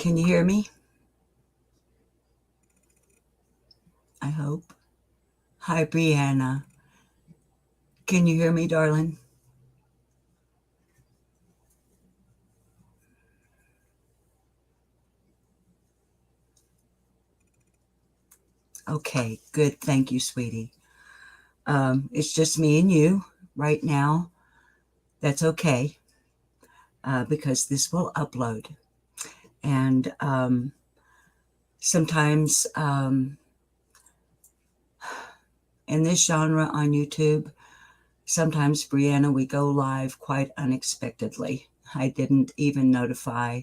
Can you hear me? I hope. Hi, Brianna. Can you hear me, darling? Okay, good. Thank you, sweetie. It's just me and you right now. That's okay because this will upload. And sometimes in this genre on YouTube, sometimes, Brianna, we go live quite unexpectedly. I didn't even notify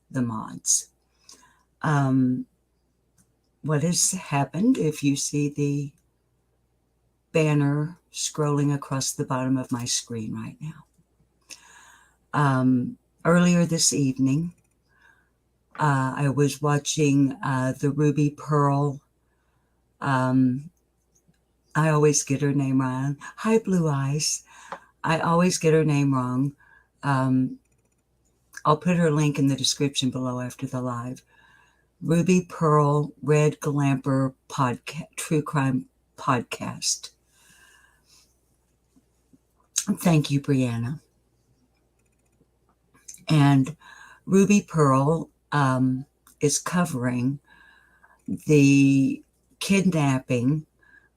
the mods. What has happened, if you see the banner scrolling across the bottom of my screen right now. Earlier this evening, I was watching the Ruby Pearl. I always get her name wrong. Hi, Blue Eyes. I always get her name wrong. I'll put her link in the description below after the live. Ruby Pearl Red Glamper podcast, True Crime Podcast. Thank you, Brianna. And Ruby Pearl is covering the kidnapping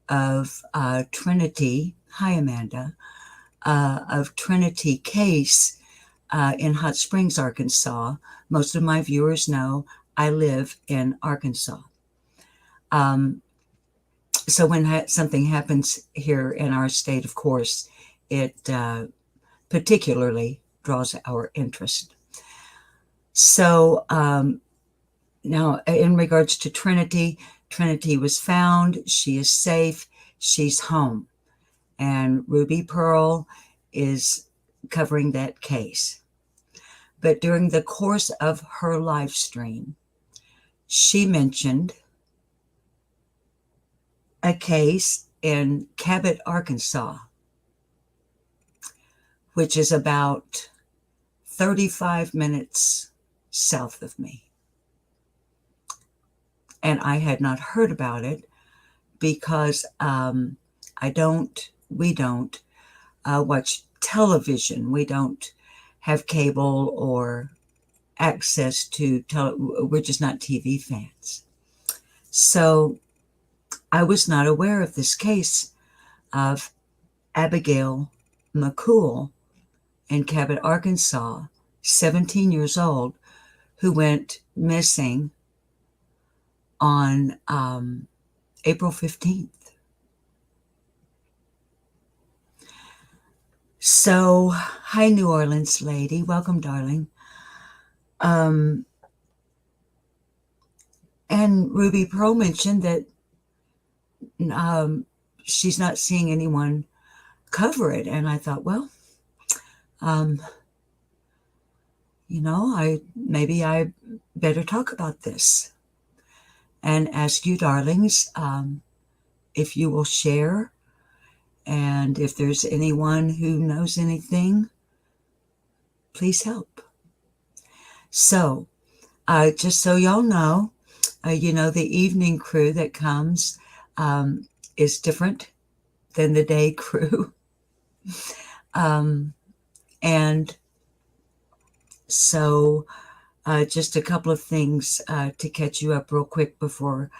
of Trinity. Hi, Amanda. Of Trinity case in Hot Springs, Arkansas. Most of my viewers know I live in Arkansas. So when something happens here in our state, of course, it particularly draws our interest. So now in regards to Trinity, Trinity was found. She is safe. She's home. And Ruby Pearl is covering that case. But during the course of her live stream, she mentioned a case in CABOT, Arkansas, which is about 35 minutes south of me. And I had not heard about it because we don't watch television. We don't have cable or access to we're just not TV fans. So I was not aware of this case of Abigail McCOOL in Cabot, Arkansas, 17 years old, who went missing on April 15th. So, hi, New Orleans lady. Welcome, darling. And Ruby Pearl mentioned that she's not seeing anyone cover it. And I thought, well, maybe I better talk about this and ask you, darlings, if you will share, and if there's anyone who knows anything, please help. So, just so y'all know, the evening crew that comes is different than the day crew. And so just a couple of things to catch you up real quick before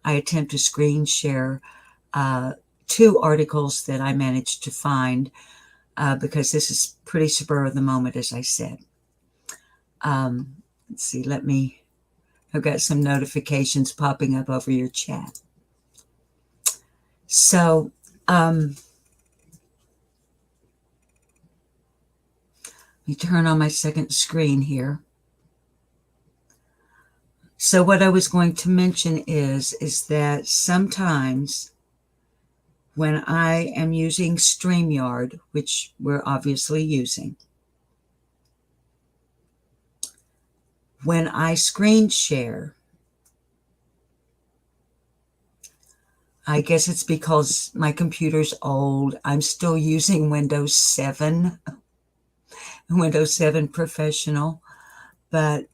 I attempt to screen share two articles that I managed to find because this is pretty spur of the moment, as I said. Let's see, I've got some notifications popping up over your chat. So, let me turn on my second screen here. So what I was going to mention is that sometimes when I am using StreamYard, which we're obviously using, when I screen share, I guess it's because my computer's old. I'm still using Windows 7, Windows 7 Professional, but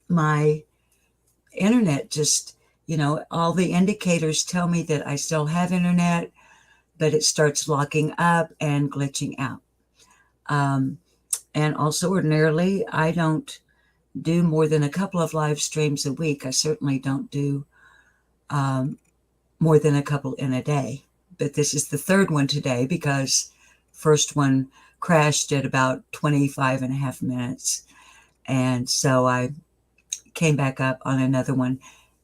my internet just, all the indicators tell me that I still have internet, but it starts locking up and glitching out. And also, ordinarily, I don't do more than a couple of live streams a week. I certainly don't do more than a couple in a day. But this is the third one today because first one crashed at about 25 and a half minutes. And so I came back up on another one.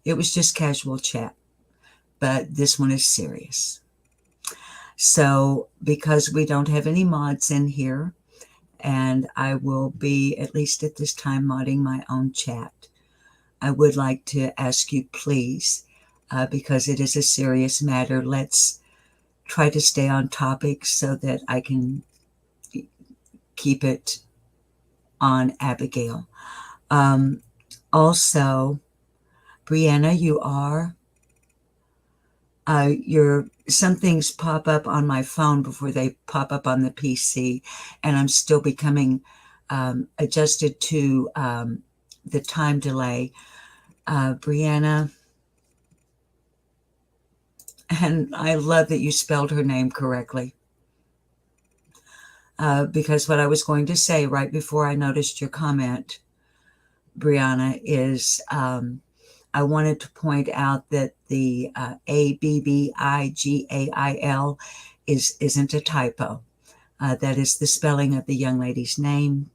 It was just casual chat, but this one is serious. So because we don't have any mods in here, and I will be, at least at this time, modding my own chat, I would like to ask you, please, because it is a serious matter, let's try to stay on topic so that I can keep it on Abigail. Also, Brianna, some things pop up on my phone before they pop up on the PC, and I'm still becoming adjusted to the time delay. Brianna, and I love that you spelled her name correctly, because what I was going to say right before I noticed your comment, Brianna, is I wanted to point out that the ABBIGAIL isn't a typo. That is the spelling of the young lady's name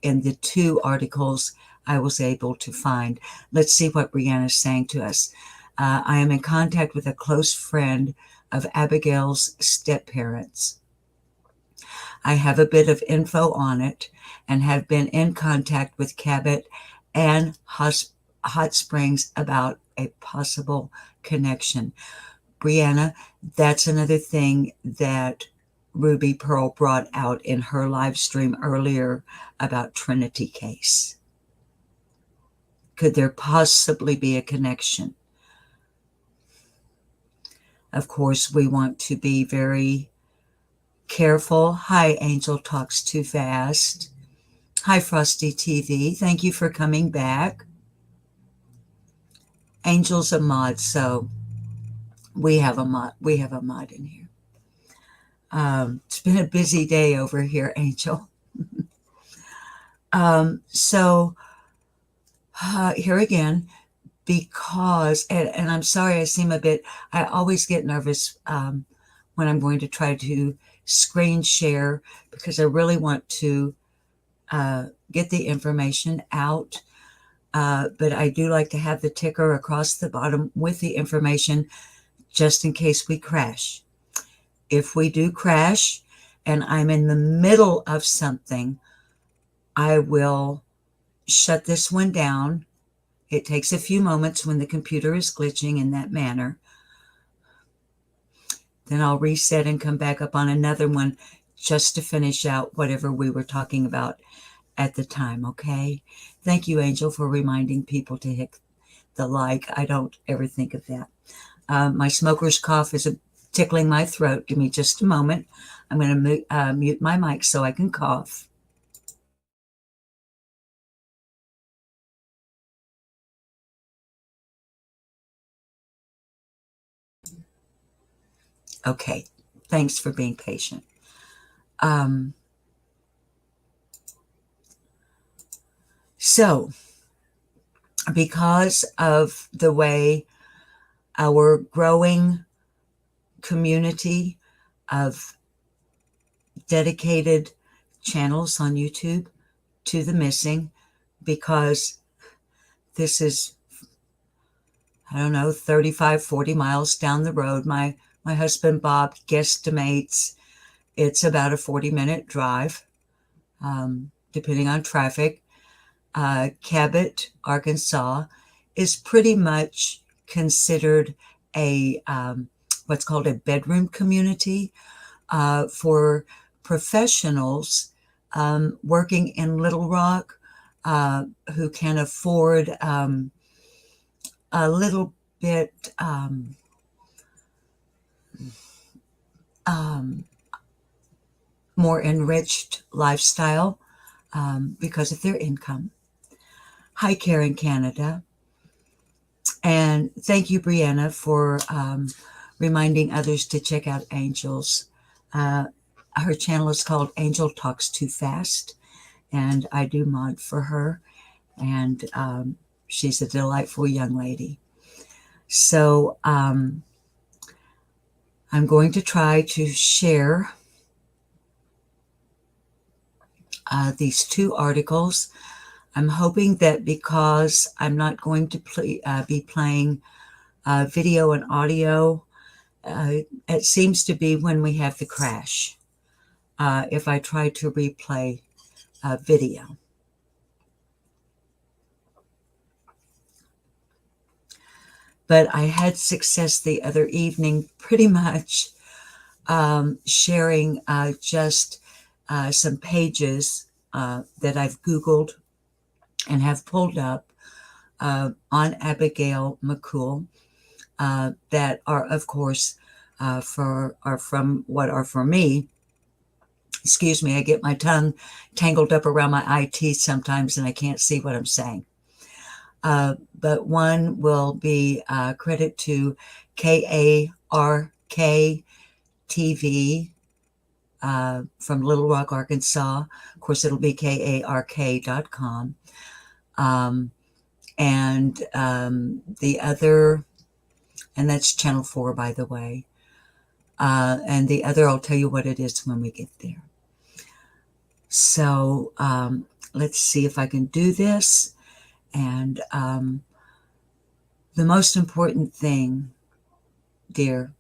in the two articles I was able to find. Let's see what Brianna is saying to us. I am in contact with a close friend of Abigail's step-parents. I have a bit of info on it and have been in contact with CABOT and Hot Springs about a possible connection. Brianna, that's another thing that Ruby Pearl brought out in her live stream earlier about Trinity case. Could there possibly be a connection? Of course, we want to be very careful. Hi, Angel Talks Too Fast. Hi, Frosty TV. Thank you for coming back. Angel's a mod, so we have a mod in here. It's been a busy day over here, Angel. So here again, because, and I'm sorry I seem a bit, I always get nervous when I'm going to try to screen share because I really want to get the information out. But I do like to have the ticker across the bottom with the information just in case we crash. If we do crash and I'm in the middle of something, I will shut this one down. It takes a few moments when the computer is glitching in that manner. Then I'll reset and come back up on another one just to finish out whatever we were talking about at the time, okay? Thank you, Angel, for reminding people to hit the like. I don't ever think of that. My smoker's cough is tickling my throat. Give me just a moment. I'm going to mute my mic so I can cough. Okay, thanks for being patient. So, because of the way our growing community of dedicated channels on YouTube to the missing, because this is, I don't know, 35, 40 miles down the road. My husband, Bob, guesstimates it's about a 40-minute drive, depending on traffic. Cabot, Arkansas, is pretty much considered a what's called a bedroom community for professionals working in Little Rock who can afford a little bit more enriched lifestyle because of their income. Hi, Karen Canada. And thank you, Brianna, for reminding others to check out Angel's. Her channel is called Angel Talks Too Fast, and I do mod for her. And she's a delightful young lady. So I'm going to try to share these two articles. I'm hoping that because I'm not going to be playing video and audio, it seems to be when we have the crash if I try to replay video. But I had success the other evening pretty much sharing just some pages that I've Googled and have pulled up on Abigail McCOOL that are, of course, for me. Excuse me, I get my tongue tangled up around my IT sometimes and I can't see what I'm saying. But one will be credit to KARK TV from Little Rock, Arkansas. Of course, it'll be KARK.com. And the other, and that's Channel 4, by the way. And the other, I'll tell you what it is when we get there. So let's see if I can do this. And the most important thing, dear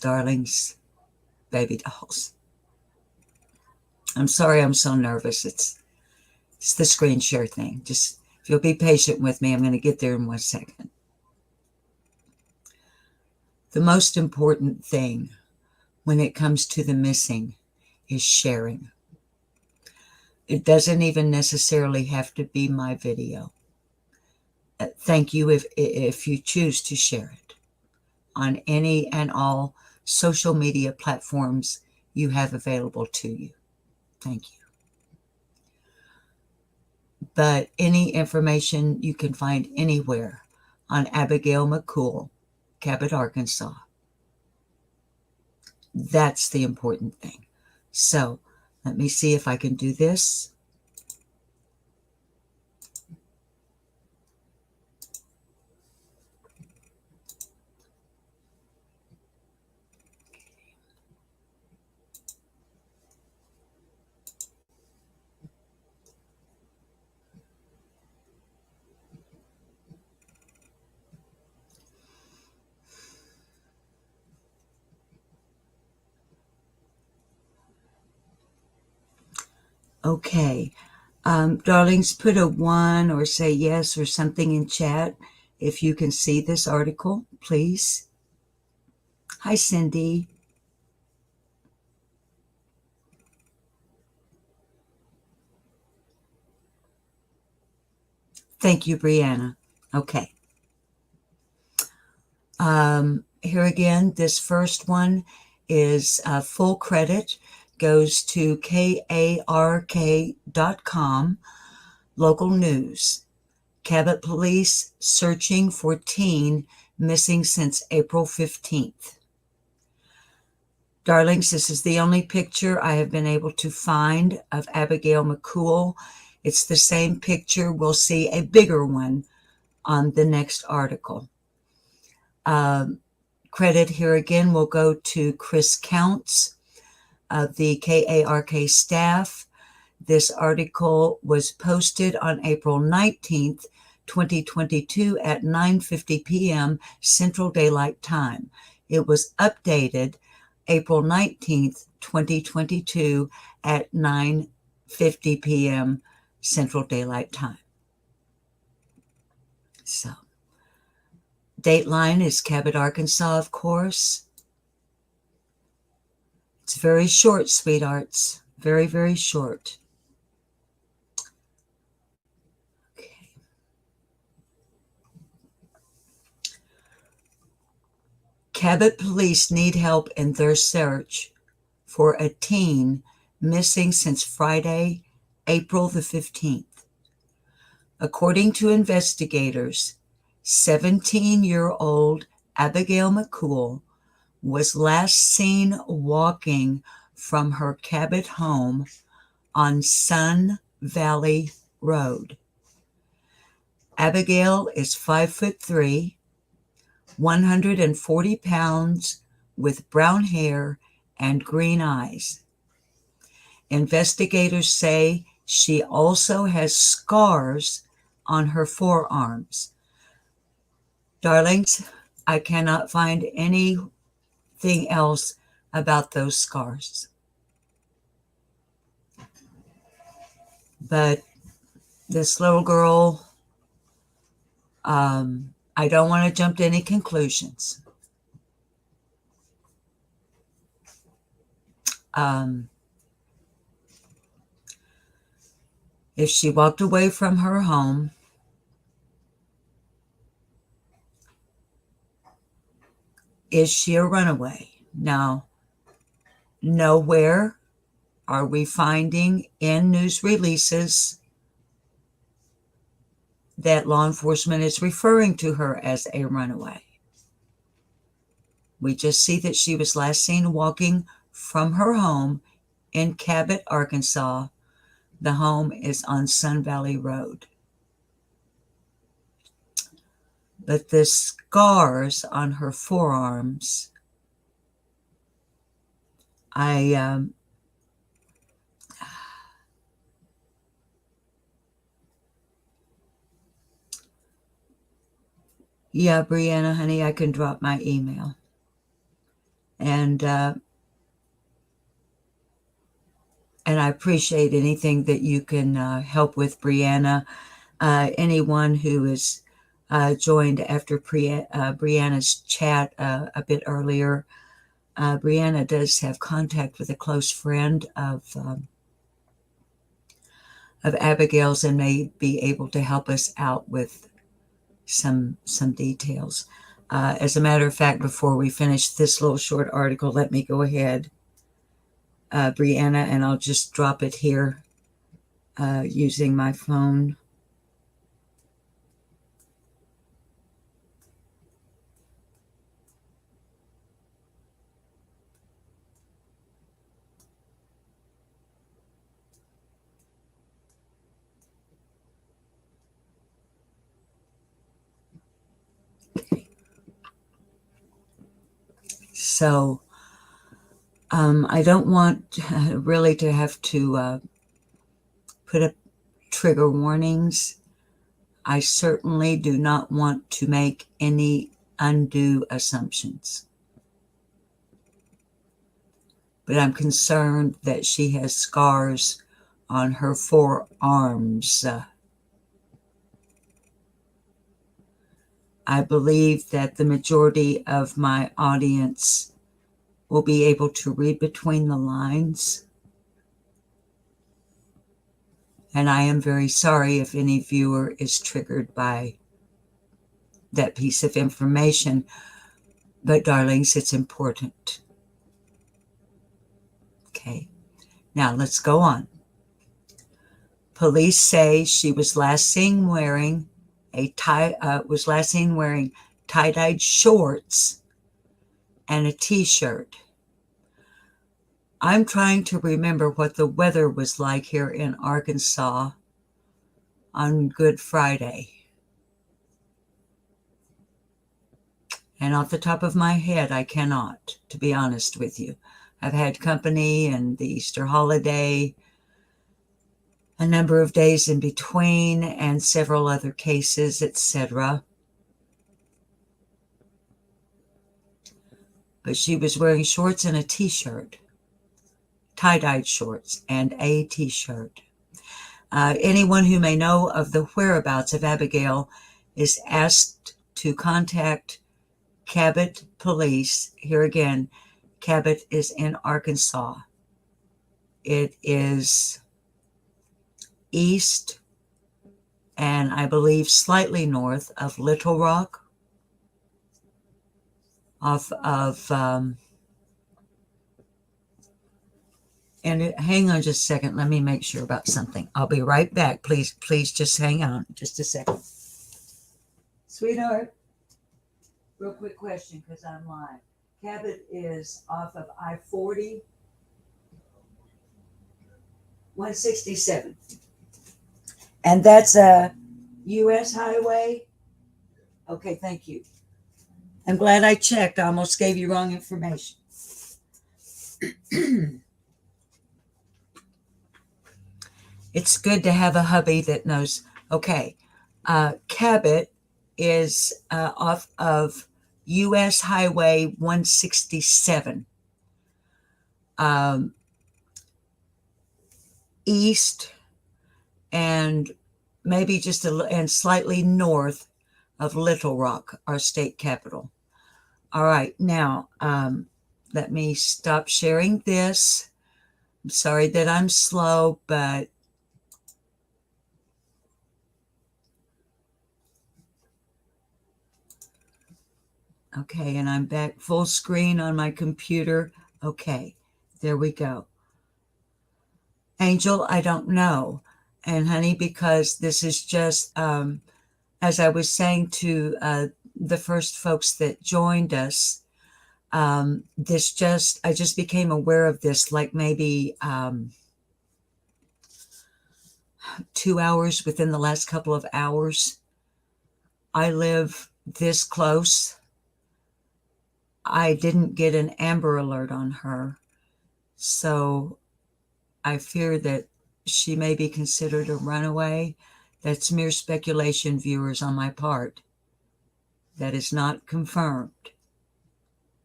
darlings, baby dolls. I'm sorry I'm so nervous. It's the screen share thing. Just if you'll be patient with me, I'm going to get there in 1 second. The most important thing when it comes to the missing is sharing. It doesn't even necessarily have to be my video. Thank you if you choose to share it on any and all social media platforms you have available to you. Thank you. But any information you can find anywhere on Abigail McCOOL, CABOT, Arkansas. That's the important thing. So let me see if I can do this. Okay. Darlings, put a 1 or say yes or something in chat if you can see this article, please. Hi, Cindy. Thank you, Brianna. Okay. Here again, this first one is full credit goes to KARK.com, local news. Cabot police searching for teen missing since April 15th. Darlings, this is the only picture I have been able to find of Abigail McCOOL. It's the same picture. We'll see a bigger one on the next article. Credit here again will go to Chris Counts of the KARK staff. This article was posted on April 19th, 2022 at 9:50 p.m. Central Daylight Time. It was updated April 19th, 2022 at 9:50 p.m. Central Daylight Time. So, Dateline is Cabot, Arkansas, of course. It's very short, sweethearts. Very, very short. Okay. Cabot police need help in their search for a teen missing since Friday, April the 15th. According to investigators, 17-year-old Abigail McCOOL was last seen walking from her CABOT home on Sun Valley Road. Abigail is 5'3", 140 pounds, with brown hair and green eyes. Investigators say she also has scars on her forearms. Darlings, I cannot find anything else about those scars. But this little girl, I don't want to jump to any conclusions. If she walked away from her home, is she a runaway? Now, nowhere are we finding in news releases that law enforcement is referring to her as a runaway. We just see that she was last seen walking from her home in CABOT, Arkansas. The home is on Sun Valley Road. But the scars on her forearms, yeah, Brianna, honey, I can drop my email. And I appreciate anything that you can help with, Brianna. Anyone who is joined after Brianna's chat a bit earlier, Brianna does have contact with a close friend of Abigail's and may be able to help us out with some details. As a matter of fact, before we finish this little short article, let me go ahead, Brianna, and I'll just drop it here using my phone. So I don't want really to have to put up trigger warnings. I certainly do not want to make any undue assumptions. But I'm concerned that she has scars on her forearms. I believe that the majority of my audience will be able to read between the lines. And I am very sorry if any viewer is triggered by that piece of information. But darlings, it's important. Okay, now let's go on. Police say she was last seen wearing tie-dyed shorts and a t-shirt. I'm trying to remember what the weather was like here in Arkansas on Good Friday. And off the top of my head, I cannot, to be honest with you. I've had company and the Easter holiday, a number of days in between, and several other cases, etc. But she was wearing shorts and a t-shirt, tie-dyed shorts and a t-shirt. Anyone who may know of the whereabouts of Abigail is asked to contact CABOT police. Here again, CABOT is in Arkansas. It is east and I believe slightly north of Little Rock, off of And hang on just a second. Let me make sure about something. I'll be right back. Please just hang on just a second. Sweetheart, real quick question because I'm live. CABOT is off of I-40, 167. And that's a U.S. highway? Okay, thank you. I'm glad I checked. I almost gave you wrong information. It's good to have a hubby that knows. Okay, CABOT is off of U.S. Highway 167, east and maybe just and slightly north of Little Rock, our state capital. All right, now let me stop sharing this. I'm sorry that I'm slow, but okay, and I'm back full screen on my computer. Okay, there we go. Angel, I don't know. And honey, because this is just, as I was saying to the first folks that joined us, I just became aware of this like maybe 2 hours within the last couple of hours. I live this close. I didn't get an Amber Alert on her, so I fear that she may be considered a runaway. That's mere speculation, viewers, on my part. That is not confirmed.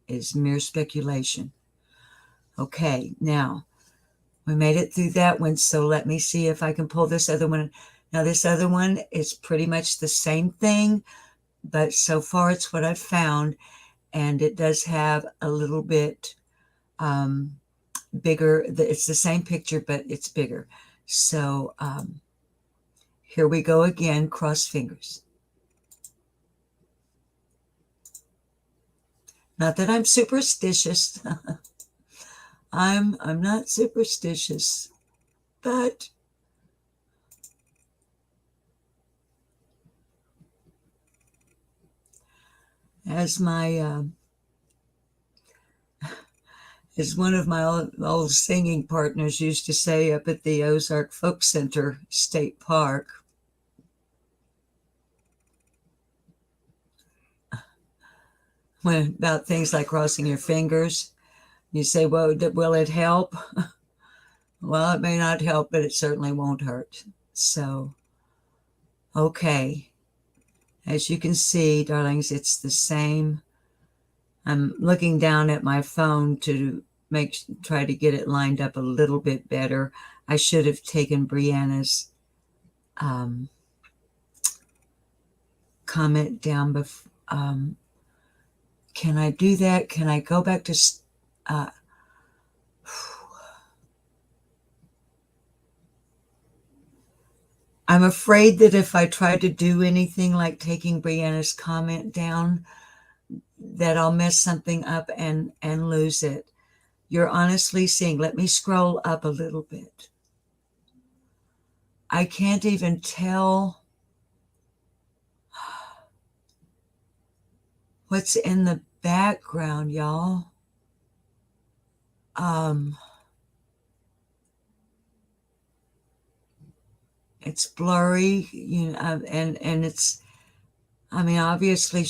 It's mere speculation. Okay, now, we made it through that one, so let me see if I can pull this other one. Now, this other one is pretty much the same thing, but so far it's what I've found, and it does have a little bit bigger. It's the same picture, but it's bigger. So here we go again, cross fingers. Not that I'm superstitious. I'm not superstitious, but as my as one of my old singing partners used to say up at the Ozark Folk Center State Park, when about things like crossing your fingers, you say, well, will it help? Well, it may not help, but it certainly won't hurt. So, okay. As you can see, darlings, it's the same. I'm looking down at my phone to try to get it lined up a little bit better. I should have taken Brianna's comment down before. Can I do that? Can I go back to I'm afraid that if I try to do anything like taking Brianna's comment down, that I'll mess something up and lose it. You're honestly seeing, let me scroll up a little bit. I can't even tell what's in the background, y'all. It's blurry, you know, and it's, I mean, obviously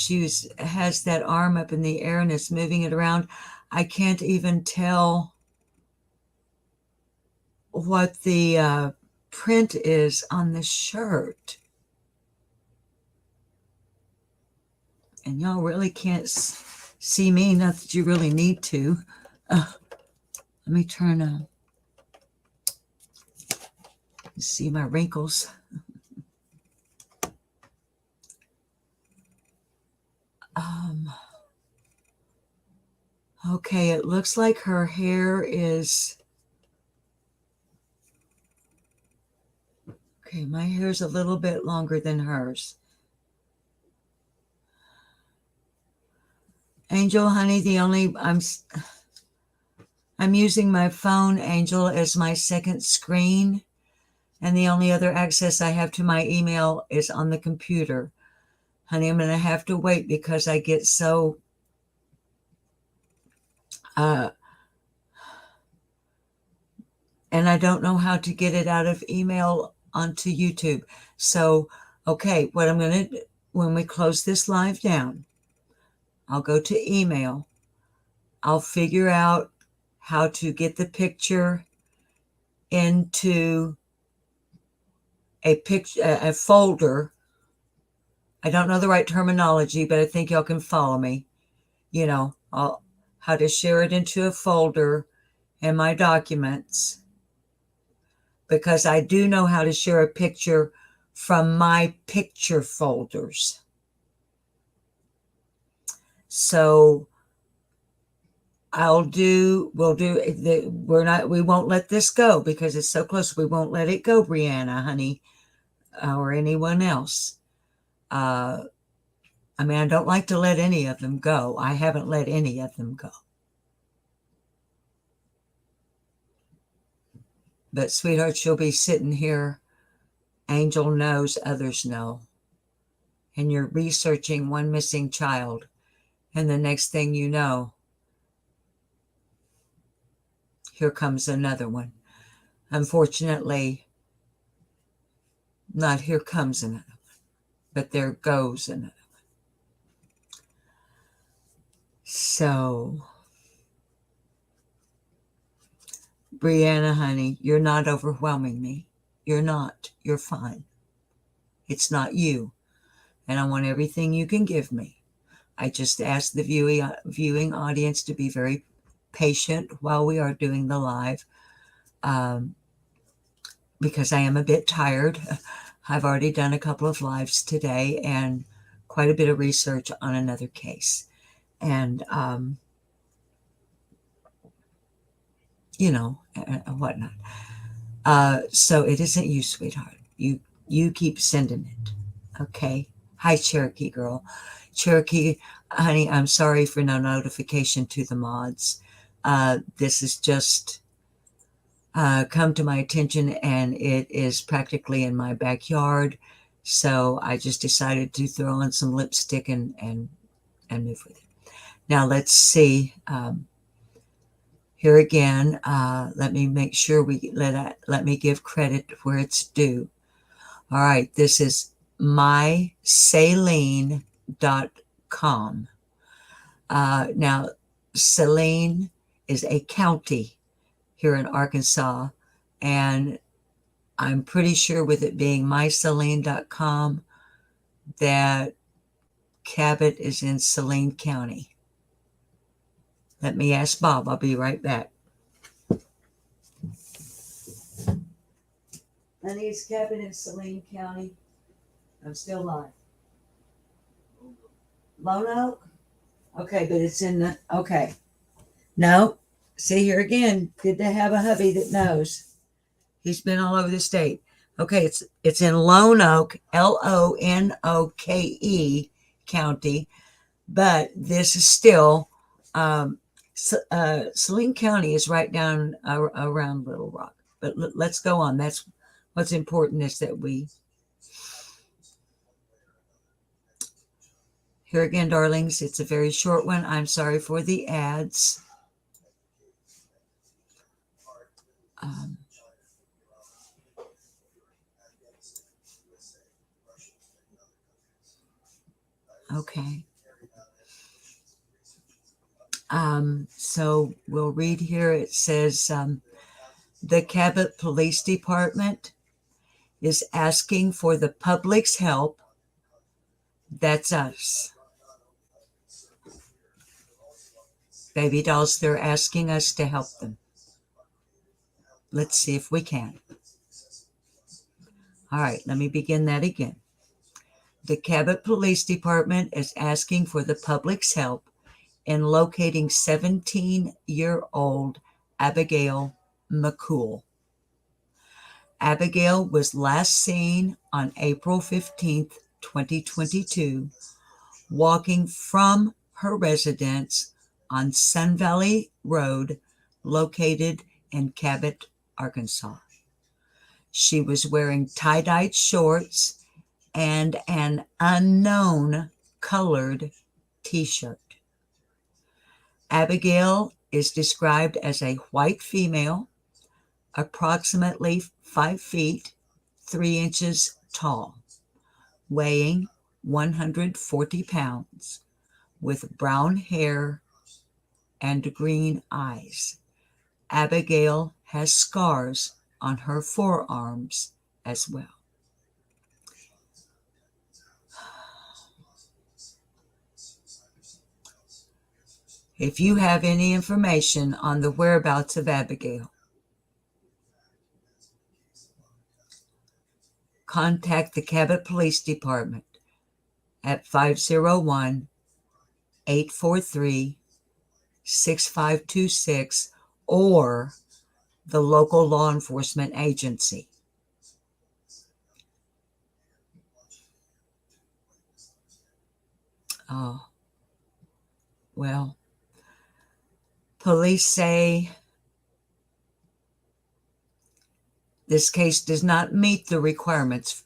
has that arm up in the air and it's moving it around. I can't even tell what the print is on the shirt. And y'all really can't see me, not that you really need to. Let me turn see my wrinkles. Okay, it looks like her hair is, okay, my hair's a little bit longer than hers. Angel, honey, I'm using my phone, Angel, as my second screen, and the only other access I have to my email is on the computer. Honey, I'm going to have to wait because I get so and I don't know how to get it out of email onto YouTube. So, okay, what I'm going to do, when we close this live down, I'll go to email. I'll figure out how to get the picture into a folder. I don't know the right terminology, but I think y'all can follow me. You know, how to share it into a folder in my documents, because I do know how to share a picture from my picture folders. So we won't let this go because it's so close. We won't let it go, Brianna, honey, or anyone else. I mean, I don't like to let any of them go. I haven't let any of them go. But sweetheart, she'll be sitting here. Angel knows, others know. And you're researching one missing child. And the next thing you know, here comes another one. Unfortunately, not here comes another one, but there goes another one. So, Brianna, honey, you're not overwhelming me. You're not. You're fine. It's not you. And I want everything you can give me. I just ask the viewing audience to be very patient while we are doing the live, because I am a bit tired. I've already done a couple of lives today and quite a bit of research on another case. And, whatnot. So it isn't you, sweetheart. You keep sending it. Okay. Hi, Cherokee girl. Cherokee, honey, I'm sorry for no notification to the mods. This is just come to my attention, and it is practically in my backyard. So I just decided to throw on some lipstick and move with it. Now let's see. Here again, let me make sure let me give credit where it's due. All right, this is mysaline.com. Now, Saline is a county here in Arkansas, and I'm pretty sure with it being mysaline.com that CABOT is in Saline County. Let me ask Bob. I'll be right back. Honey, is CABOT in Saline County? I'm still live. Lone Oak? Okay, but it's in the, okay. No, see here again. Good to have a hubby that knows. He's been all over the state. Okay, it's in Lone Oak, Lonoke County, but this is still, Saline County is right down around Little Rock. But let's go on. That's what's important, is that here again, darlings, it's a very short one. I'm sorry for the ads. Okay. So we'll read here. It says, the Cabot Police Department is asking for the public's help. That's us. Baby dolls, they're asking us to help them. Let's see if we can. All right, let me begin that again. The Cabot Police Department is asking for the public's help in locating 17-year-old Abigail McCOOL. Abigail was last seen on April 15th, 2022, walking from her residence on Sun Valley Road located in Cabot, Arkansas. She was wearing tie-dyed shorts and an unknown colored t-shirt. Abigail is described as a white female, approximately 5 feet 3 inches tall, weighing 140 pounds, with brown hair and green eyes. Abigail has scars on her forearms as well. If you have any information on the whereabouts of Abigail, contact the Cabot Police Department at 501-843-6526 or the local law enforcement agency. Oh, well, police say this case does not meet the requirements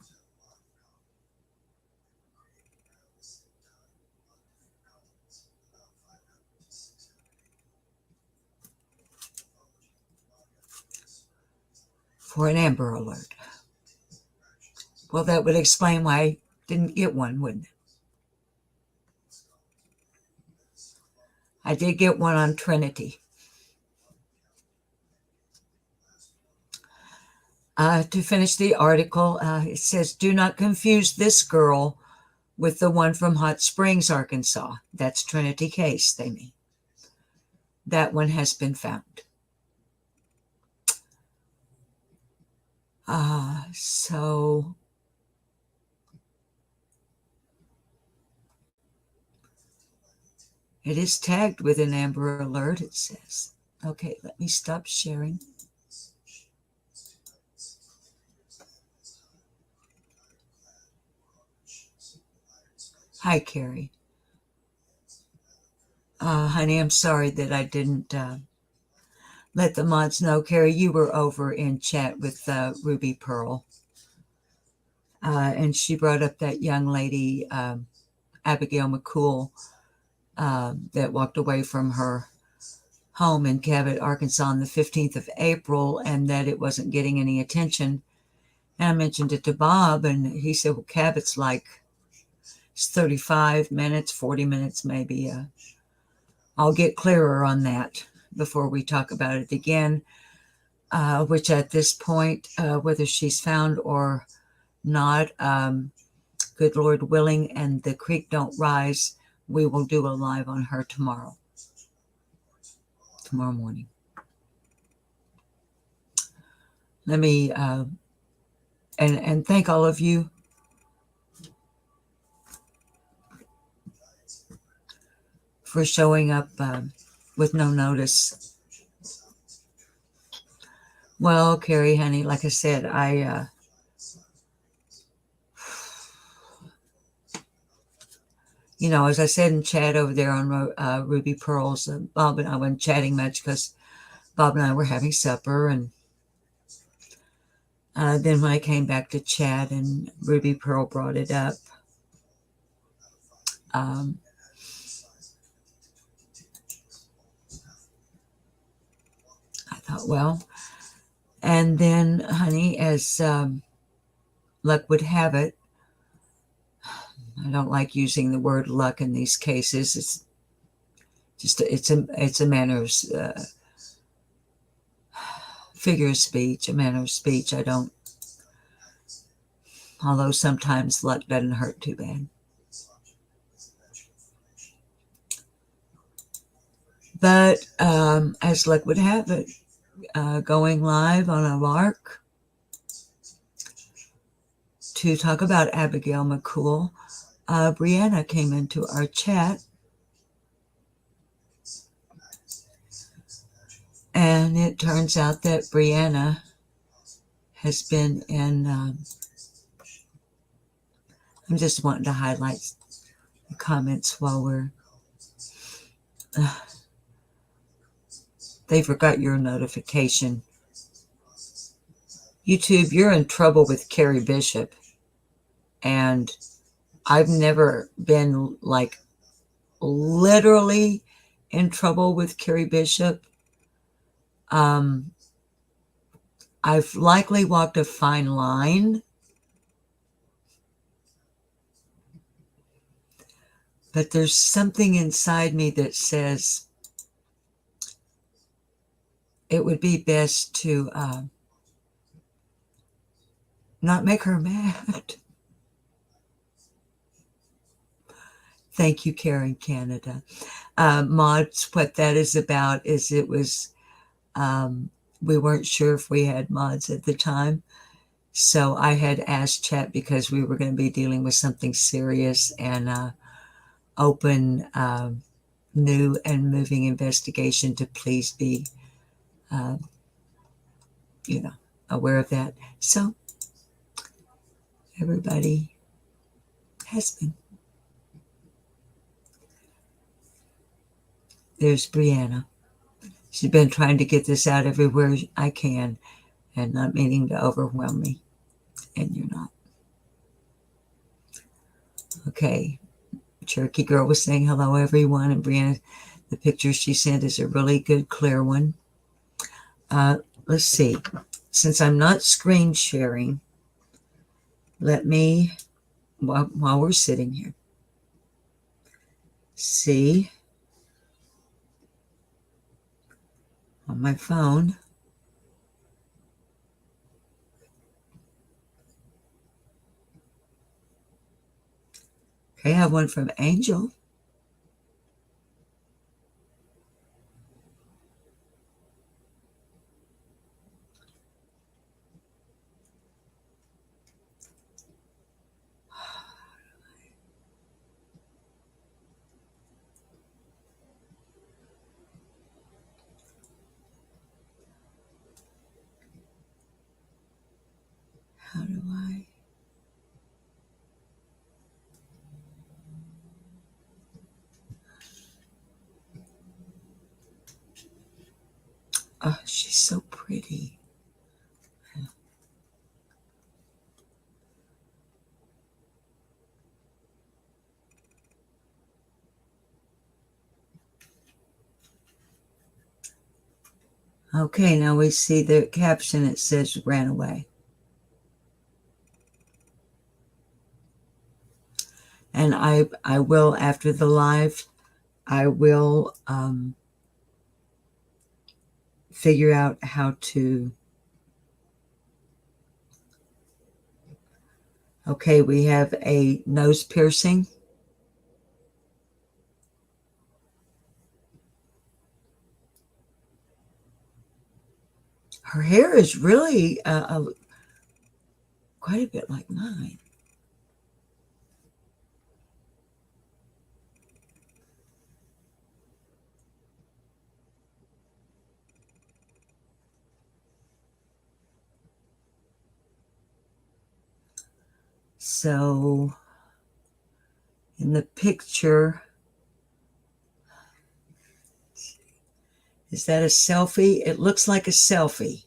for an Amber Alert. Well, that would explain why I didn't get one, wouldn't it? I did get one on Trinity. To finish the article, it says, do not confuse this girl with the one from Hot Springs, Arkansas. That's Trinity case, they mean. That one has been found. So it is tagged with an Amber Alert, it says. Okay, let me stop sharing. Hi, Carrie. Honey, I'm sorry that I didn't let the mods know. Carrie, you were over in chat with Ruby Pearl. And she brought up that young lady, Abigail McCOOL, that walked away from her home in Cabot, Arkansas on the 15th of April, and that it wasn't getting any attention. And I mentioned it to Bob, and he said, well, Cabot's like, it's 35 minutes, 40 minutes maybe. I'll get clearer on that before we talk about it again, which at this point, whether she's found or not, good Lord willing, and the creek don't rise, we will do a live on her tomorrow morning. Let me, and thank all of you for showing up with no notice. Well, Carrie, honey, like I said, as I said in chat over there on Ruby Pearl's, Bob and I weren't chatting much because Bob and I were having supper. And then when I came back to chat and Ruby Pearl brought it up, I thought, well, and then, honey, as luck would have it, I don't like using the word luck in these cases. It's just, it's a manner of figure of speech, a manner of speech. I don't, although sometimes luck doesn't hurt too bad. But as luck would have it, going live on a lark to talk about Abigail McCOOL, Brianna came into our chat, and it turns out that Brianna has been in, I'm just wanting to highlight the comments while we're, They forgot your notification. YouTube, you're in trouble with Carrie Bishop. And I've never been like literally in trouble with Carrie Bishop. I've likely walked a fine line, but there's something inside me that says it would be best to not make her mad. Thank you, Karen Canada. Mods, what that is about is it was, we weren't sure if we had mods at the time. So I had asked chat because we were going to be dealing with something serious and open new and moving investigation to please be, aware of that. So everybody has been. There's Brianna. She's been trying to get this out everywhere I can and not meaning to overwhelm me. And you're not. Okay. Cherokee Girl was saying hello, everyone. And Brianna, the picture she sent is a really good, clear one. Let's see. Since I'm not screen sharing, let me, while we're sitting here, see on my phone. Okay, I have one from Angel. How do I? Oh, she's so pretty. Okay, now we see the caption. It says ran away. And I will, after the live, I will figure out how to. Okay, we have a nose piercing. Her hair is really quite a bit like mine. So in the picture, is that a selfie? It looks like a selfie.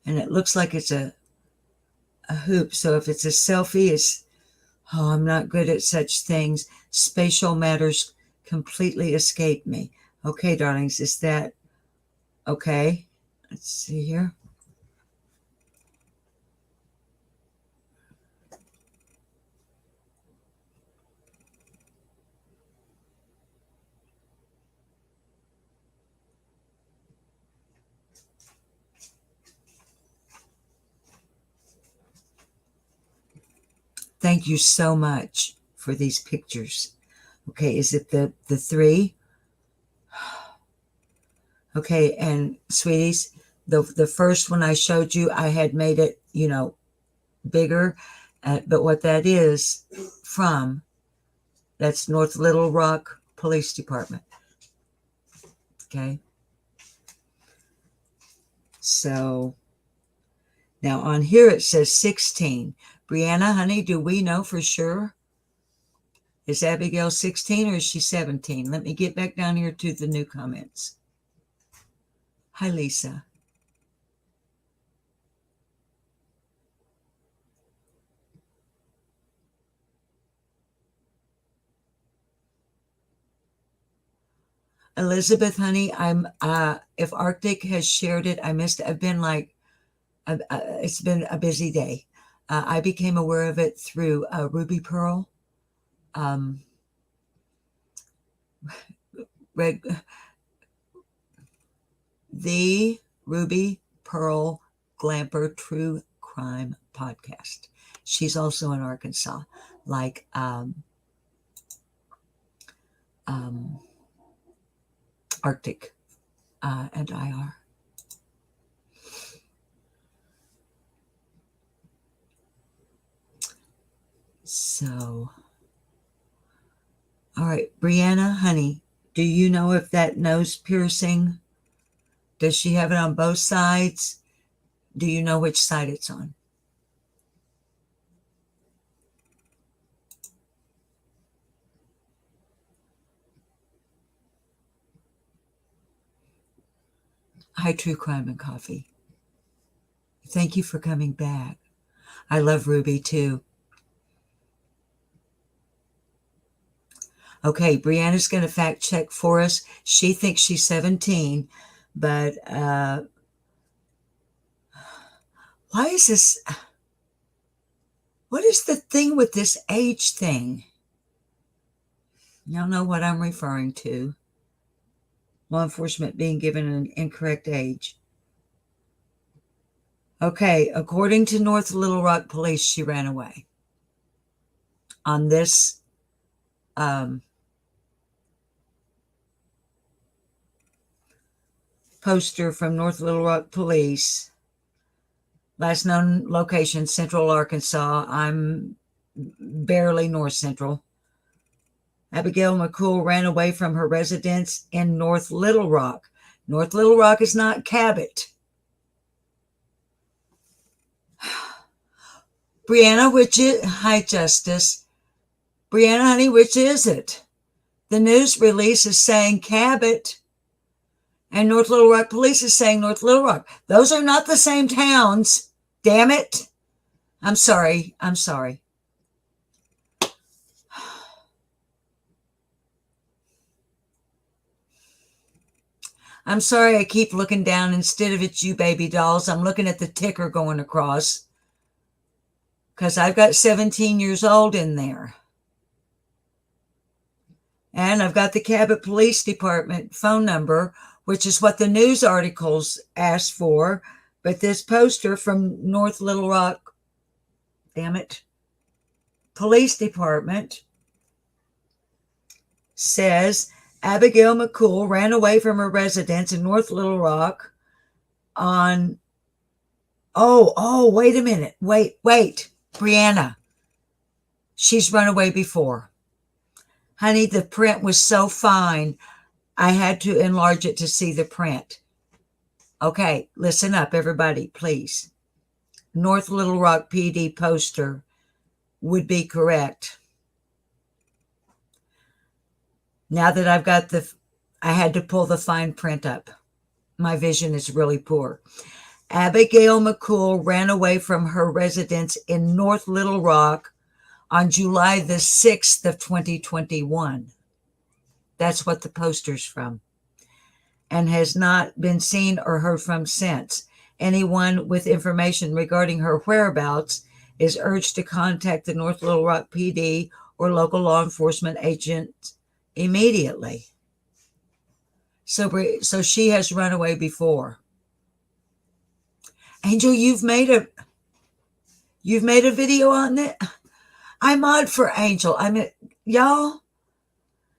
And it looks like it's a hoop. So if it's a selfie, it's, oh, I'm not good at such things. Spatial matters completely escape me. Okay, darlings, is that okay? Let's see here. Thank you so much for these pictures. Okay, is it the three? Okay, and sweeties, the first one I showed you, I had made it, bigger. But what that is from, that's North Little Rock Police Department. Okay. So now on here it says 16. Brianna, honey, do we know for sure? Is Abigail 16 or is she 17? Let me get back down here to the new comments. Hi, Lisa. Elizabeth, honey, I'm if Arctic has shared it, I missed it. I've been like, it's been a busy day. I became aware of it through Ruby Pearl. Reg, the Ruby Pearl Glamper True Crime Podcast. She's also in Arkansas, like Arctic and IR. So, all right, Brianna, honey, do you know if that nose piercing, does she have it on both sides? Do you know which side it's on? Hi, True Crime and Coffee. Thank you for coming back. I love Ruby too. Okay, Brianna's going to fact check for us. She thinks she's 17, but why is this? What is the thing with this age thing? Y'all know what I'm referring to. Law enforcement being given an incorrect age. Okay, according to North Little Rock Police, she ran away. On this poster from North Little Rock Police, last known location, Central Arkansas. I'm barely North Central. Abigail McCOOL ran away from her residence in North Little Rock. North Little Rock is not Cabot. Brianna, which is, hi, Justice. Brianna, honey, which is it? The news release is saying Cabot, and North Little Rock Police is saying North Little Rock. Those are not the same towns. Damn it. I'm sorry. I'm sorry. I'm sorry I keep looking down instead of at you, baby dolls. I'm looking at the ticker going across because I've got 17 years old in there. And I've got the Cabot Police Department phone number, which is what the news articles asked for. But this poster from North Little Rock, damn it, Police Department says Abigail McCOOL ran away from her residence in North Little Rock on, wait a minute. Wait, Brianna. She's run away before. Honey, the print was so fine, I had to enlarge it to see the print. Okay, listen up, everybody, please. North Little Rock PD poster would be correct. Now that I've got I had to pull the fine print up. My vision is really poor. Abigail McCOOL ran away from her residence in North Little Rock on July the 6th of 2021. That's what the poster's from. And has not been seen or heard from since. Anyone with information regarding her whereabouts is urged to contact the North Little Rock PD or local law enforcement agents immediately. So she has run away before. Angel, you've made a video on that? I'm odd for Angel. Y'all,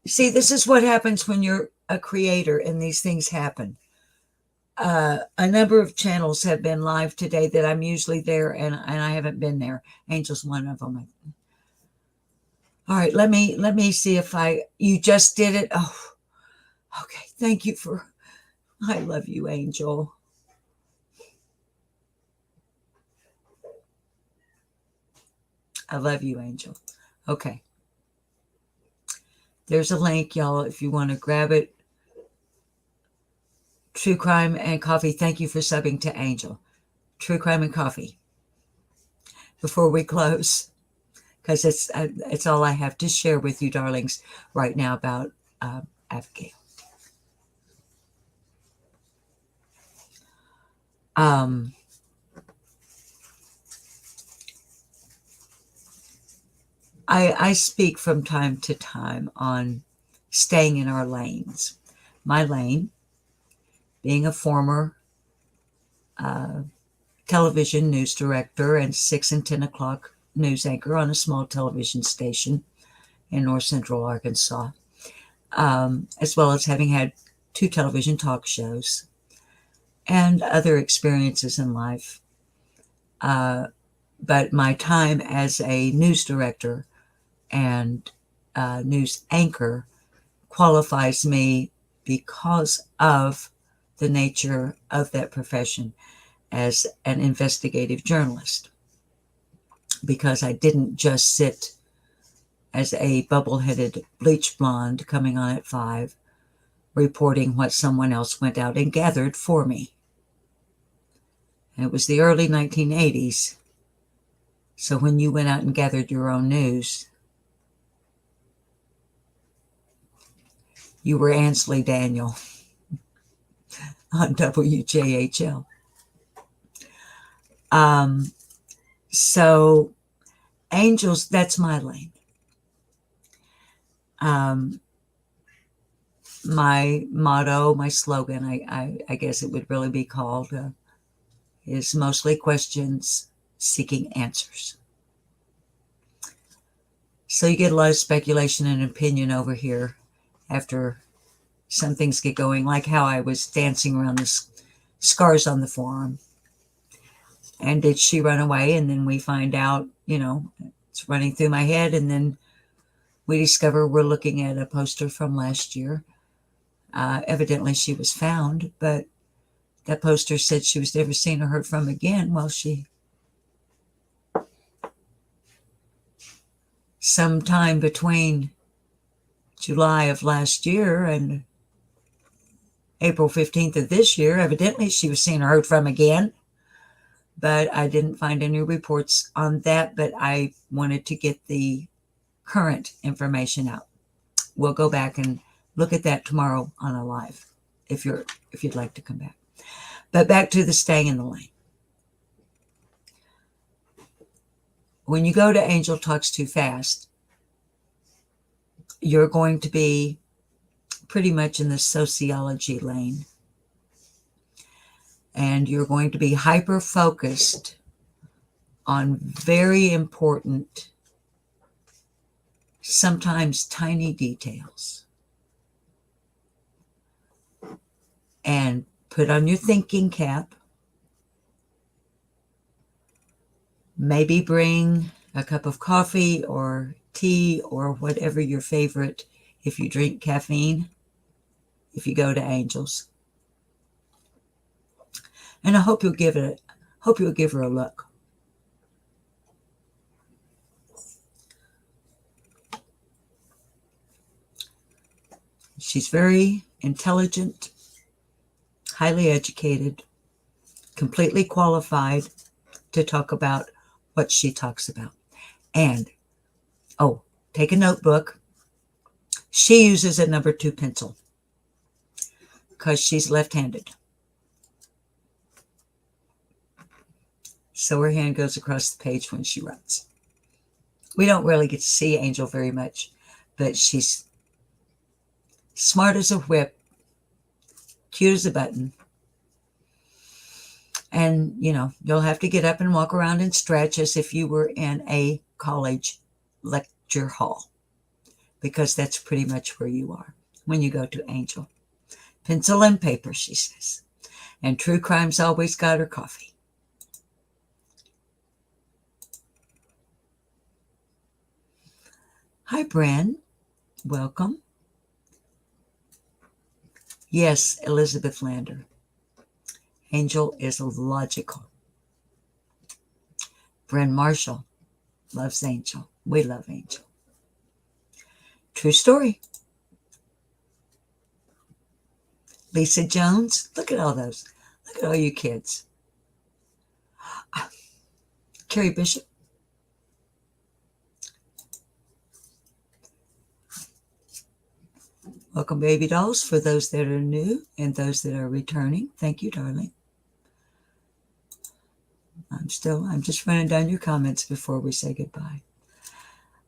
see, this is what happens when you're a creator and these things happen. A number of channels have been live today that I'm usually there and I haven't been there. Angel's one of them. All right, let me see if you just did it. Oh, okay. Thank you I love you, Angel. I love you, Angel. Okay. There's a link, y'all, if you want to grab it. True Crime and Coffee. Thank you for subbing to Angel. True Crime and Coffee. Before we close, because it's all I have to share with you, darlings, right now about Abigail. I speak from time to time on staying in our lanes. My lane, being a former television news director and 6 and 10 o'clock news anchor on a small television station in north central Arkansas, as well as having had 2 television talk shows and other experiences in life. But my time as a news director and news anchor qualifies me because of the nature of that profession as an investigative journalist. Because I didn't just sit as a bubble-headed bleach blonde coming on at 5, reporting what someone else went out and gathered for me. And it was the early 1980s. So when you went out and gathered your own news, you were Ansley Daniel on WJHL. So Angels, that's my lane. My motto, my slogan, I guess it would really be called, is mostly questions seeking answers. So you get a lot of speculation and opinion over here after some things get going, like how I was dancing around the scars on the forearm. And did she run away? And then we find out, it's running through my head. And then we discover we're looking at a poster from last year. Evidently she was found, but that poster said she was never seen or heard from again. Well, sometime between July of last year and April 15th of this year, evidently she was seen or heard from again. But I didn't find any reports on that, but I wanted to get the current information out. We'll go back and look at that tomorrow on a live, if you'd like to come back. But back to the staying in the lane. When you go to Angel Talks Too Fast, you're going to be pretty much in the sociology lane. And you're going to be hyper-focused on very important, sometimes tiny details. And put on your thinking cap. Maybe bring a cup of coffee or tea or whatever your favorite, if you drink caffeine, if you go to Angels. And I hope you'll give her a look. She's very intelligent, highly educated, completely qualified to talk about what she talks about. And, take a notebook. She uses a number 2 pencil because she's left-handed. So her hand goes across the page when she writes. We don't really get to see Angel very much, but she's smart as a whip, cute as a button. And, you'll have to get up and walk around and stretch as if you were in a college lecture hall, because that's pretty much where you are when you go to Angel. Pencil and paper, she says. And True Crime's always got her coffee. Hi, Bren. Welcome. Yes, Elizabeth Lander. Angel is logical. Bren Marshall loves Angel. We love Angel. True story. Lisa Jones. Look at all those. Look at all you kids. Carrie Bishop. Welcome, baby dolls, for those that are new and those that are returning. Thank you, darling. I'm just running down your comments before we say goodbye.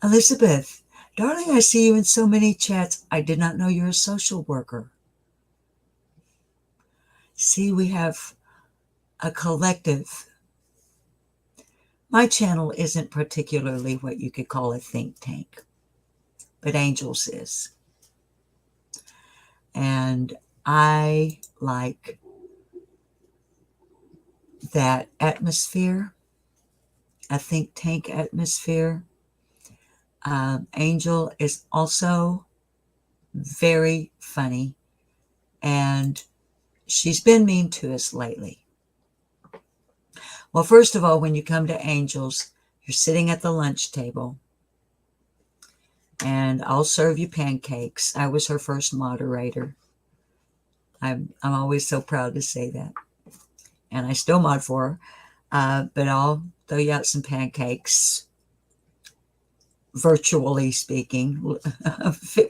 Elizabeth, darling, I see you in so many chats. I did not know you're a social worker. See, we have a collective. My channel isn't particularly what you could call a think tank, but Angels is. And I like that atmosphere, a think tank atmosphere. Angel is also very funny, and she's been mean to us lately. Well, first of all, when you come to Angels, you're sitting at the lunch table, and I'll serve you pancakes. I was her first moderator. I'm always so proud to say that. And I still mod for her, but I'll throw you out some pancakes, virtually speaking,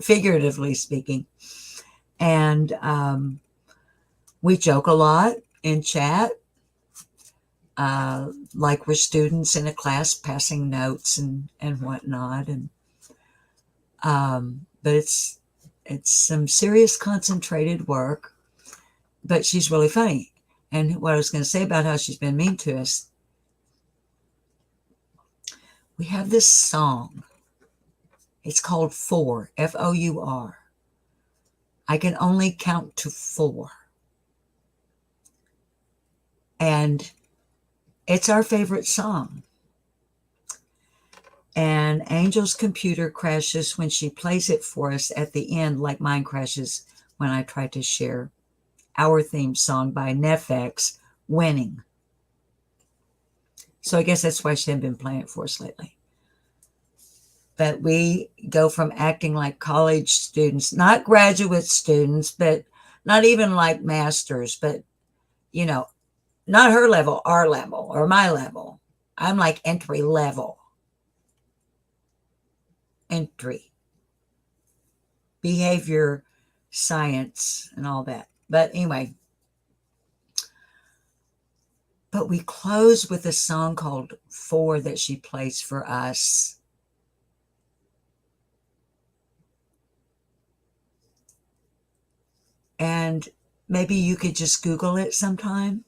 figuratively speaking. And we joke a lot in chat, like we're students in a class passing notes and whatnot. And but it's some serious concentrated work, but she's really funny. And what I was going to say about how she's been mean to us, we have this song. It's called Four, F-O-U-R. I can only count to 4. And it's our favorite song. And Angel's computer crashes when she plays it for us at the end, like mine crashes when I try to share our theme song by Nefx, Winning. So I guess that's why she hasn't been playing it for us lately. But we go from acting like college students, not graduate students, but not even like masters, but, you know, not her level, our level, or my level. I'm like entry level. Entry. Behavior science and all that. But anyway, but we close with a song called Four that she plays for us. And maybe you could just Google it sometime.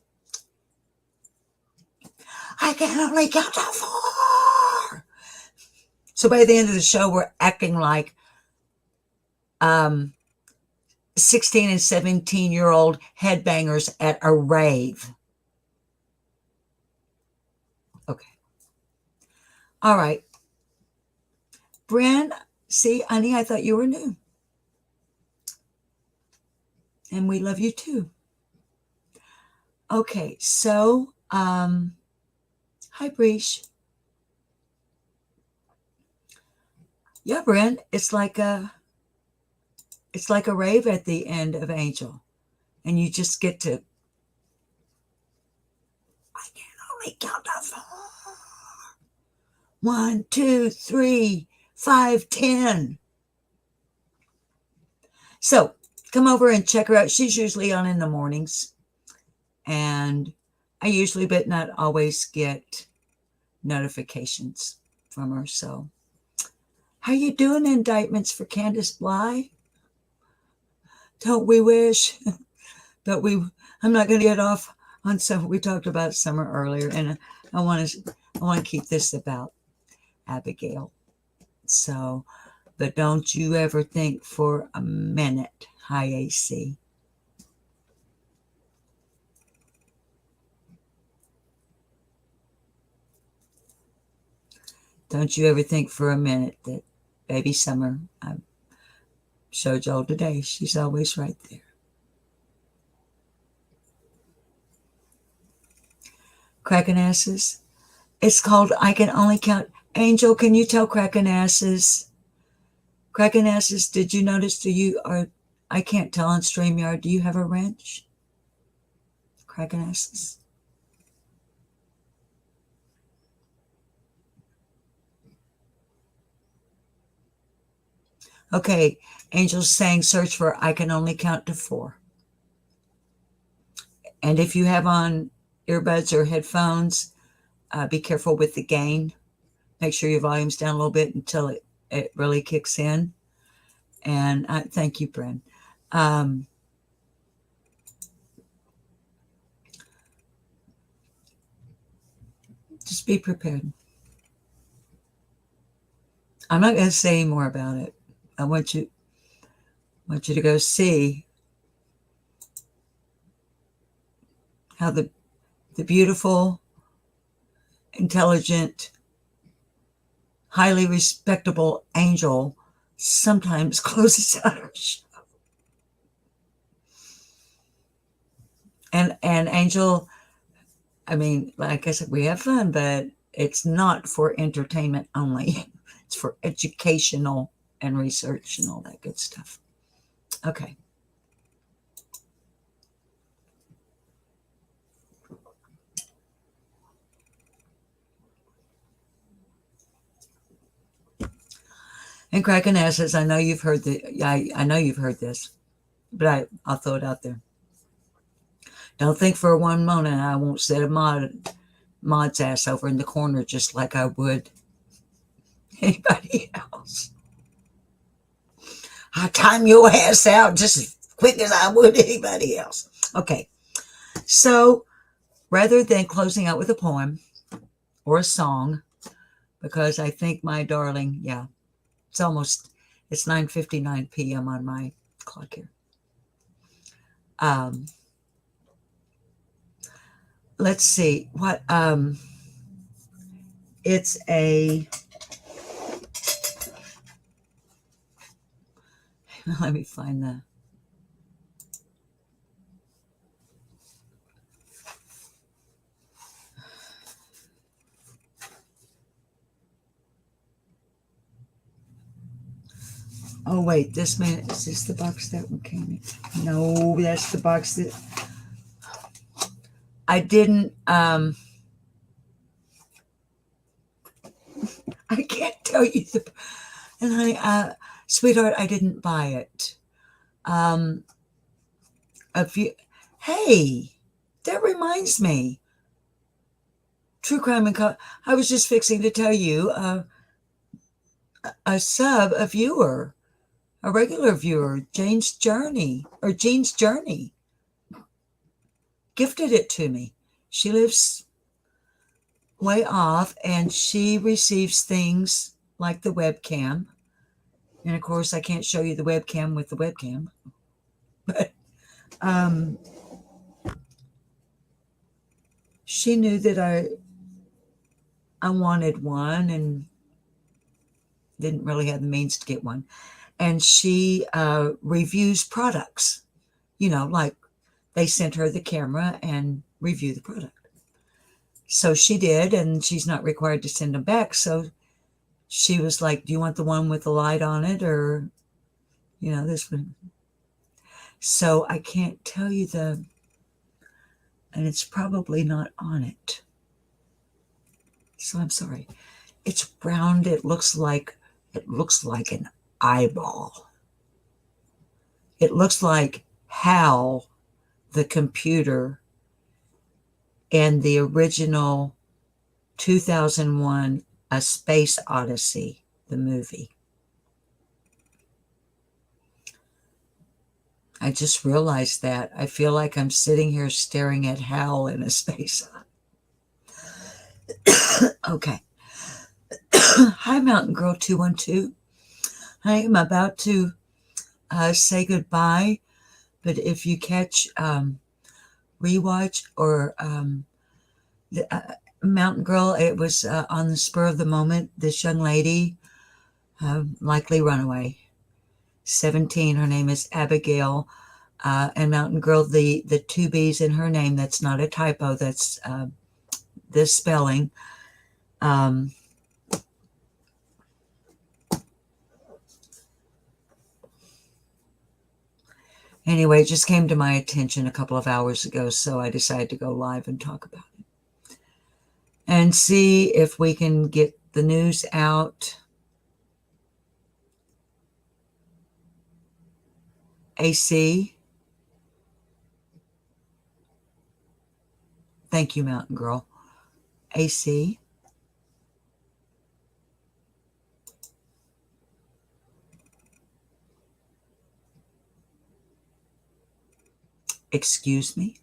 I can only count to 4. So by the end of the show, we're acting like 16 and 17-year-old headbangers at a rave. Okay. All right. Bren, see, honey, I thought you were new. And we love you too. Okay, so, hi, Breesh. Yeah, Bren, it's like a rave at the end of Angel. And you just get to, I can only count to 4. 1, 2, 3, 5, 10. So come over and check her out. She's usually on in the mornings. And I usually, but not always, get notifications from her. So how you doing, indictments for Candace Bly? Don't we wish? But I'm not going to get off on something. We talked about summer earlier, and I want to keep this about Abigail. So, but don't you ever think for a minute, hi AC. Don't you ever think for a minute that baby Summer, I showed y'all today, she's always right there. Cracking asses. It's called I Can Only Count. Angel, can you tell cracking asses? Cracking asses, did you notice I can't tell on StreamYard. Do you have a wrench? Cracking asses. Okay, Angel's saying search for I can only count to 4. And if you have on earbuds or headphones, be careful with the gain. Make sure your volume's down a little bit until it really kicks in. And thank you, Bren. Just be prepared. I'm not going to say any more about it. I want you to go see how the beautiful, intelligent, highly respectable Angel sometimes closes out her show. And Angel, I mean, like I said, we have fun, but it's not for entertainment only. It's for educational and research and all that good stuff. Okay. And Kraken says, I know you've heard I know you've heard this, but I'll throw it out there. Don't think for one moment I won't set a mod's ass over in the corner just like I would anybody else. I'll time your ass out just as quick as I would anybody else. Okay. So rather than closing out with a poem or a song, because I think my darling, yeah, it's 9:59 p.m. on my clock here. Let's see what it's a let me find the oh wait, this man, is this the box that one came in? No, that's the box that I didn't I can't tell you and honey, sweetheart, I didn't buy it. Hey, that reminds me. True Crime and I was just fixing to tell you, a viewer, a regular viewer, Jean's Journey, gifted it to me. She lives way off, and she receives things like the webcam. And of course, I can't show you the webcam with the webcam, but she knew that I wanted one and didn't really have the means to get one. And she reviews products, like they sent her the camera and review the product. So she did, and she's not required to send them back. So she was like, do you want the one with the light on it or, this one? So I can't tell you and it's probably not on it. So I'm sorry. It's round. It looks like an eyeball. It looks like HAL, the computer, and the original 2001 A Space Odyssey, the movie. I just realized that. I feel like I'm sitting here staring at HAL in a space. Okay. Hi, Mountain Girl 212. I am about to say goodbye, but if you catch rewatch or the Mountain Girl, it was on the spur of the moment. This young lady, likely runaway, 17. Her name is Abigail, and Mountain Girl, the 2 B's in her name, that's not a typo, that's this spelling. Anyway, it just came to my attention a couple of hours ago, so I decided to go live and talk about it and see if we can get the news out. AC. Thank you, Mountain Girl. AC. Excuse me.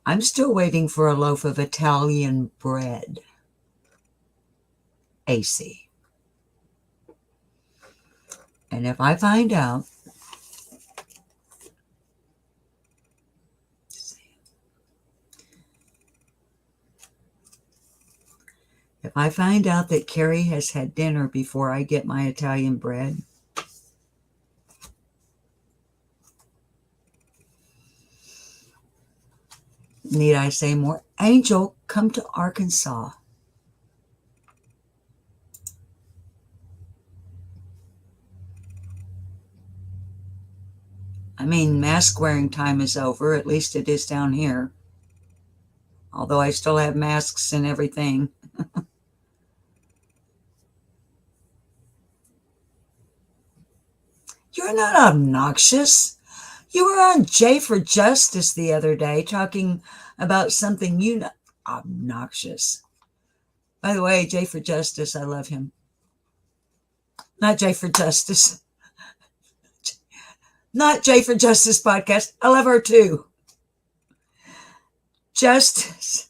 I'm still waiting for a loaf of Italian bread. AC. And if I find out, that Carrie has had dinner before I get my Italian bread, need I say more? Angel, come to Arkansas. I mean, mask wearing time is over. At least it is down here. Although I still have masks and everything. You're not obnoxious. You were on J for Justice the other day talking about something you know. Obnoxious. By the way, J for Justice, I love him. Not J for Justice. Not J for Justice podcast. I love her too. Justice.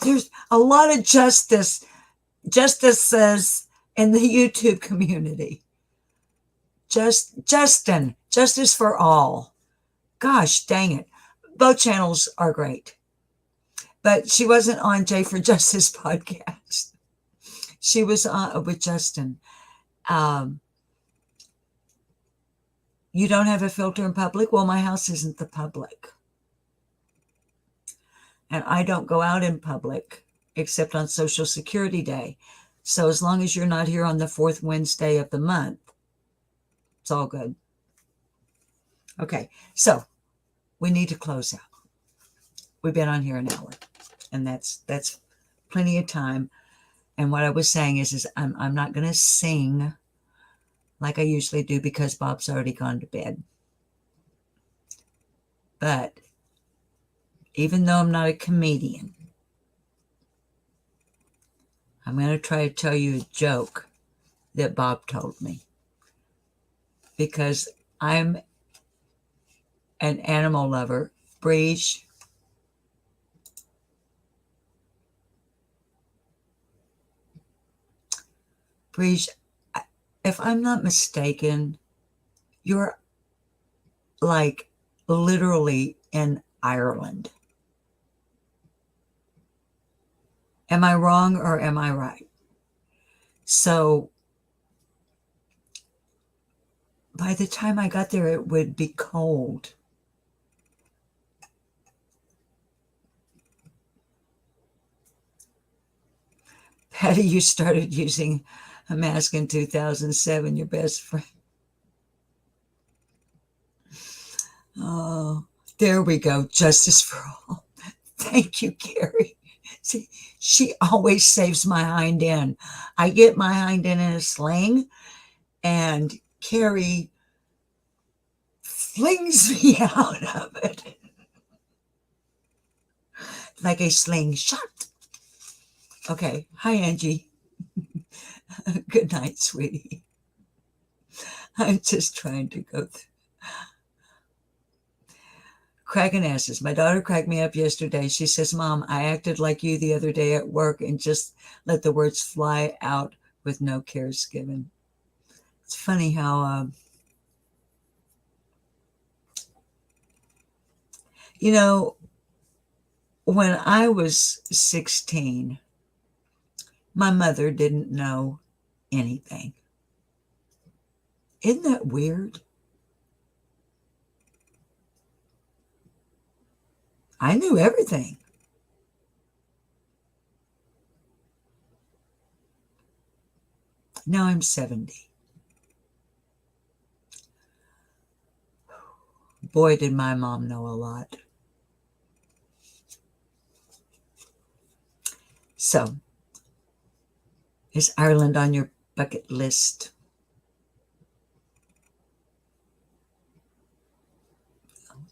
There's a lot of justices in the YouTube community. Justin, justice for all. Gosh, dang it. Both channels are great. But she wasn't on J for Justice podcast. She was with Justin. You don't have a filter in public? Well, my house isn't the public. And I don't go out in public except on Social Security Day. So as long as you're not here on the fourth Wednesday of the month, it's all good. Okay, so we need to close out. We've been on here an hour, and that's plenty of time. And what I was saying is I'm not going to sing like I usually do because Bob's already gone to bed. But even though I'm not a comedian, I'm going to try to tell you a joke that Bob told me. Because I'm an animal lover. Breege. Breege, if I'm not mistaken, you're like literally in Ireland. Am I wrong or am I right? So by the time I got there, it would be cold. Patty, you started using a mask in 2007, your best friend. Oh, there we go. Justice for all. Thank you, Carrie. See, she always saves my hind end. I get my hind end in a sling, and Carrie flings me out of it like a slingshot. Okay. Hi, Angie. Good night, sweetie. I'm just trying to go through. Cracking asses. My daughter cracked me up yesterday. She says, Mom, I acted like you the other day at work and just let the words fly out with no cares given. It's funny how, you know, when I was 16, my mother didn't know anything. Isn't that weird? I knew everything. Now I'm 70. Boy, did my mom know a lot. So, is Ireland on your bucket list?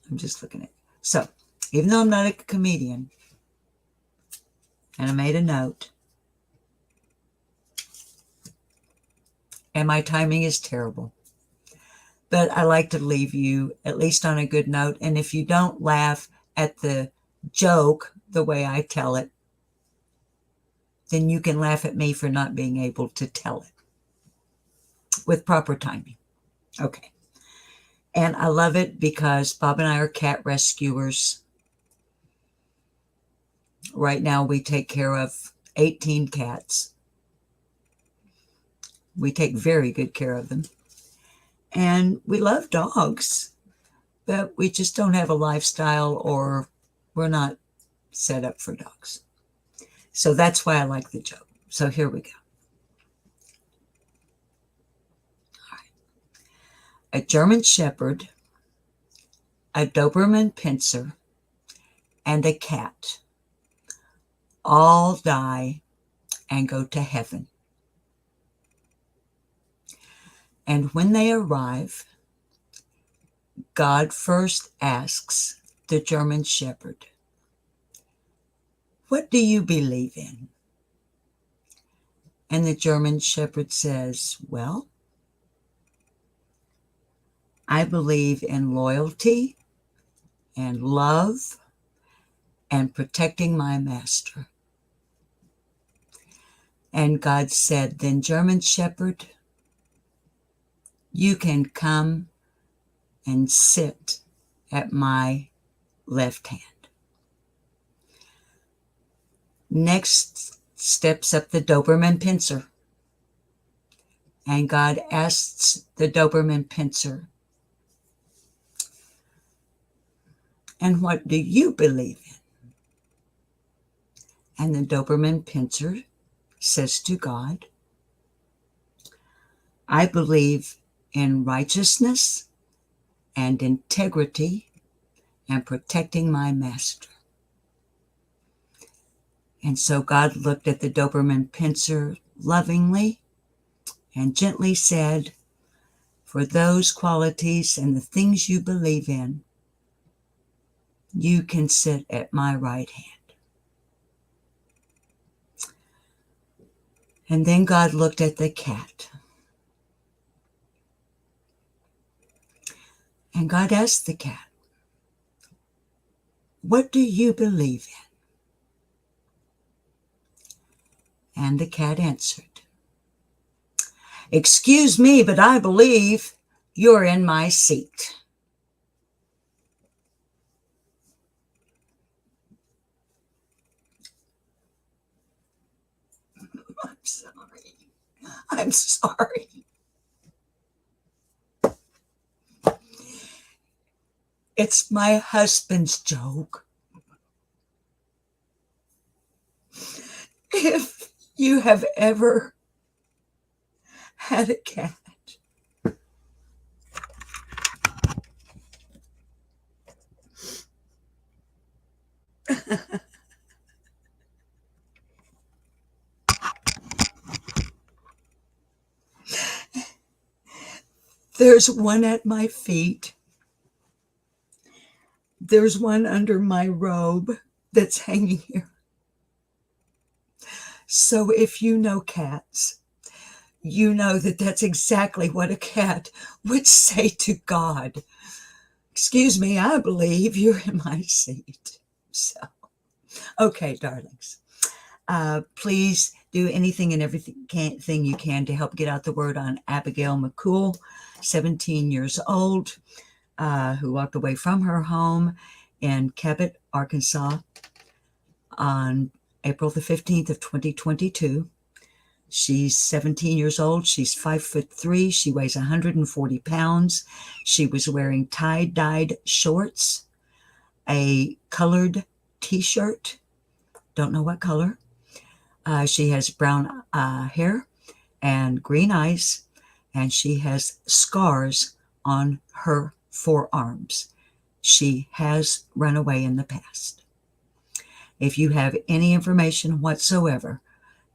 I'm just looking at it. So, even though I'm not a comedian, and I made a note, and my timing is terrible, but I like to leave you at least on a good note. And if you don't laugh at the joke the way I tell it, then you can laugh at me for not being able to tell it with proper timing. Okay. And I love it because Bob and I are cat rescuers. Right now we take care of 18 cats. We take very good care of them. And we love dogs, but we just don't have a lifestyle, or we're not set up for dogs. So that's why I like the joke. So here we go. All right. A German Shepherd, a Doberman Pinscher, and a cat all die and go to heaven. And when they arrive, God first asks the German Shepherd, "What do you believe in?" And the German Shepherd says, "Well, I believe in loyalty and love and protecting my master." And God said, "Then, German Shepherd, you can come and sit at my left hand." Next steps up the Doberman Pinscher. And God asks the Doberman Pinscher, "And what do you believe in?" And the Doberman Pinscher says to God, "I believe in righteousness and integrity and protecting my master." And so God looked at the Doberman Pinscher lovingly and gently said, "For those qualities and the things you believe in, you can sit at my right hand." And then God looked at the cat. And God asked the cat, "What do you believe in?" And the cat answered, "Excuse me, but I believe you're in my seat." I'm sorry. I'm sorry. It's my husband's joke. If you have ever had a cat, there's one at my feet. There's one under my robe that's hanging here. So if you know cats, you know that that's exactly what a cat would say to God. "Excuse me, I believe you're in my seat." So, okay, darlings. Please do anything and everything you can to help get out the word on Abigail McCOOL, 17 years old, who walked away from her home in CABOT, Arkansas on April the 15th of 2022. She's 17 years old. She's 5'3". She weighs 140 pounds. She was wearing tie-dyed shorts, a colored t-shirt, don't know what color. She has brown hair, and green eyes, and she has scars on her forearms. She has run away in the past. If you have any information whatsoever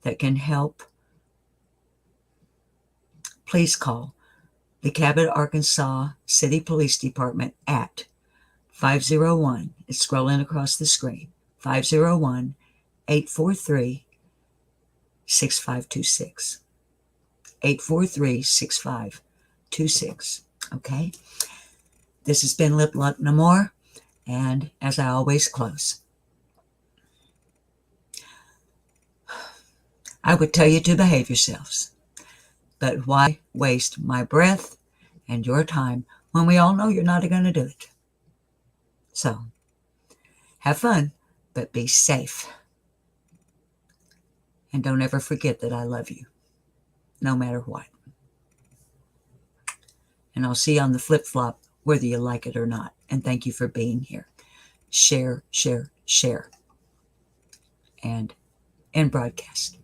that can help, please call the Cabot, Arkansas City Police Department at 501, it's scrolling across the screen, 501-843-6526. 843-6526. Okay? This has been Lip Luck No More, and as I always close, I would tell you to behave yourselves, but why waste my breath and your time when we all know you're not going to do it? So, have fun, but be safe. And don't ever forget that I love you, no matter what. And I'll see you on the flip-flop, whether you like it or not. And thank you for being here. Share, share, share. And end broadcast.